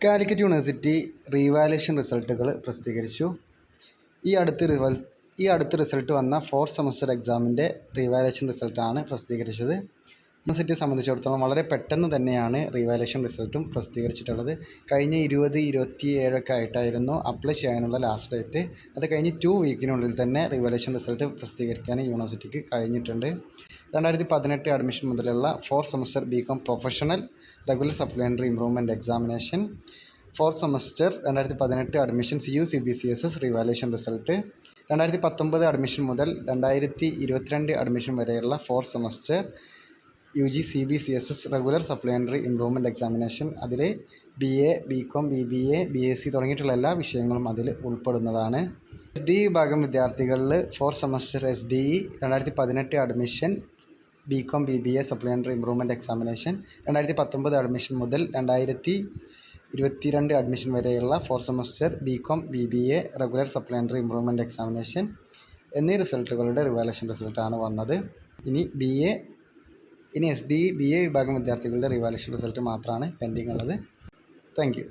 Calicut university revaluation റിസൾട്ടുകൾ പ്രസിദ്ധീകരിച്ചു. ഈ അടുത്ത് റിസൾട്ട് വന്ന 4th സെമസ്റ്റർ എക്സാമിൻ്റെ റീവാലുവേഷൻ റിസൾട്ടാണ് പ്രസിദ്ധീകരിച്ചത്. യൂണിവേഴ്സിറ്റിയെ സംബന്ധിച്ചിടത്തോളം വളരെ പെട്ടെന്ന് തന്നെയാണ് റീവാലുവേഷൻ റിസൾട്ടും പ്രസിദ്ധീകരിച്ചിട്ടുള്ളത്. കഴിഞ്ഞ 20-27 ആയിട്ടായിരുന്നു അപ്ലൈ ചെയ്യാനുള്ള ലാസ്റ്റ് ഡേറ്റ്. അത് കഴിഞ്ഞ് 2 വീക്കിനുള്ളിൽ തന്നെ റീവാലുവേഷൻ റിസൾട്ട് പ്രസിദ്ധീകരിക്കാൻ യൂണിവേഴ്സിറ്റിക്ക് കഴിഞ്ഞിട്ടുണ്ട്. 2018 അഡ്മിഷൻ മുതലുള്ള 4th semester BCom professional regular supplementary improvement examination, 4th semester 2018 admission CU CBCSS revaluation result, 2019 admission മുതൽ 2022 അഡ്മിഷൻ വരെയുള്ള 4th semester UG CBCSS regular supplementary improvement examination, അതിൽ BA, BCom, BBA, BSc തുടങ്ങിയിട്ടുള്ള എല്ലാ വിഷയങ്ങളും അതിൽ ഉൾപ്പെടുന്നതാണ്. SDE വിഭാഗം വിദ്യാർത്ഥികളിൽ 4th semester SDE 2018 admission BCom BBA supplementary improvement examination, 2019 admission മുതൽ 2022 അഡ്മിഷൻ വരെയുള്ള 4th semester BCom BBA regular supplementary improvement examination എന്നീ റിസൾട്ടുകളുടെ റിവാലുവേഷൻ റിസൾട്ടാണ് വന്നത്. ഇനി SDE BA വിഭാഗം വിദ്യാർത്ഥികളുടെ റിവാലുവേഷൻ റിസൾട്ട് മാത്രമാണ് പെൻഡിങ് ഉള്ളത്. Thank you.